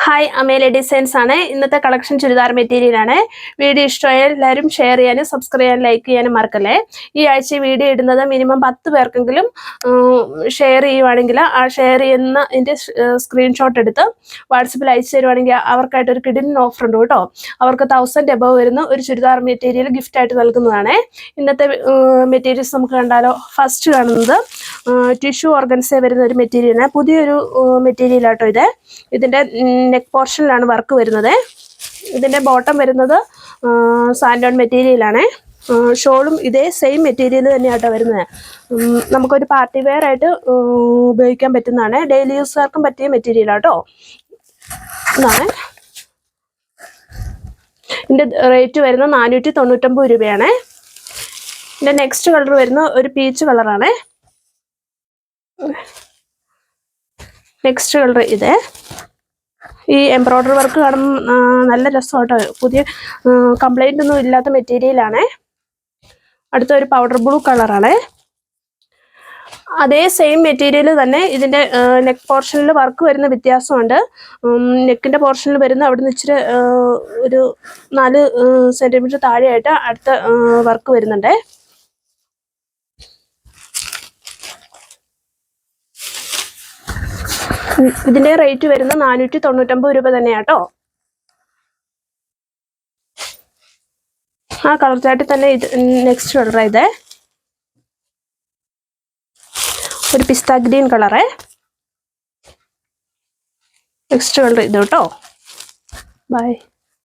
Hi അമേലെ designs ആണ്. ഇന്നത്തെ collection churidar material ആണ്. വീഡിയോ ഇഷ്ടമായാൽ എല്ലാവരും ഷെയർ ചെയ്യാനും സബ്സ്ക്രൈബ് ചെയ്യാനും ലൈക്ക് ചെയ്യാനും മറക്കല്ലേ. ഈ ആഴ്ച വീഡിയോ ഇടുന്നത് മിനിമം 10 പേർക്കെങ്കിലും ഷെയർ ചെയ്യുവാണെങ്കിൽ ആ ഷെയർ ചെയ്യുന്ന ഇതിൻ്റെ സ്ക്രീൻഷോട്ട് എടുത്ത് വാട്സപ്പിൽ അയച്ചു തരുവാണെങ്കിൽ അവർക്കായിട്ട് ഒരു കിടിലൻ ഓഫർ ഉണ്ട് കേട്ടോ. അവർക്ക് 1000 എബവ് വരുന്ന ഒരു ചുരിദാർ മെറ്റീരിയൽ ഗിഫ്റ്റ് ആയിട്ട് നൽകുന്നതാണ്. ഇന്നത്തെ മെറ്റീരിയൽസ് നമുക്ക് കണ്ടാലോ. ഫസ്റ്റ് കാണുന്നത് ടിഷ്യൂ ഓർഗൻസ വരുന്ന ഒരു മെറ്റീരിയലാണ്. പുതിയൊരു മെറ്റീരിയൽ ആട്ടോ ഇത്. ഇതിൻ്റെ നെക്ക് പോർഷനിലാണ് വർക്ക് വരുന്നത്. ഇതിൻ്റെ ബോട്ടം വരുന്നത് സാൻഡോൺ മെറ്റീരിയലാണ്. ഷോളും ഇതേ സെയിം മെറ്റീരിയൽ തന്നെയാട്ടോ വരുന്നത്. നമുക്കൊരു പാർട്ടി വെയർ ആയിട്ട് ഉപയോഗിക്കാൻ പറ്റുന്നതാണ്. ഡെയിലി യൂസുകാർക്കും പറ്റിയ മെറ്റീരിയൽ ആട്ടോ. ഇതാണ് ഇതിൻ്റെ റേറ്റ് വരുന്നത് 499 രൂപയാണ്. ഇതിൻ്റെ നെക്സ്റ്റ് കളർ വരുന്ന ഒരു പീച്ച് കളറാണ്. നെക്സ്റ്റ് കളർ ഇത്. ഈ എംബ്രോയ്ഡറി വർക്ക് കാണുമ്പോൾ നല്ല രസമാട്ടോ. പുതിയ കംപ്ലൈൻ്റ് ഒന്നും ഇല്ലാത്ത മെറ്റീരിയലാണ്. അടുത്ത ഒരു പൗഡർ ബ്ലൂ കളറാണ്. അതേ സെയിം മെറ്റീരിയൽ തന്നെ ഇതിൻ്റെ നെക്ക് പോർഷനിൽ വർക്ക് വരുന്ന വ്യത്യാസമുണ്ട്. നെക്കിൻ്റെ പോർഷനിൽ വരുന്ന അവിടെ നിന്ന് ഇച്ചിരി ഒരു 4 സെൻറ്റിമീറ്റർ താഴെയായിട്ട് അടുത്ത വർക്ക് വരുന്നുണ്ട്. ഇതിൻ്റെ റേറ്റ് വരുന്ന 499 രൂപ തന്നെയാട്ടോ. ആ കളർ ചാർട്ടിൽ തന്നെ ഇത് നെക്സ്റ്റ് കളർ ഇത് ഒരു പിസ്ത ഗ്രീൻ കളറ്. നെക്സ്റ്റ് കളർ ഇത് കേട്ടോ. ബൈ.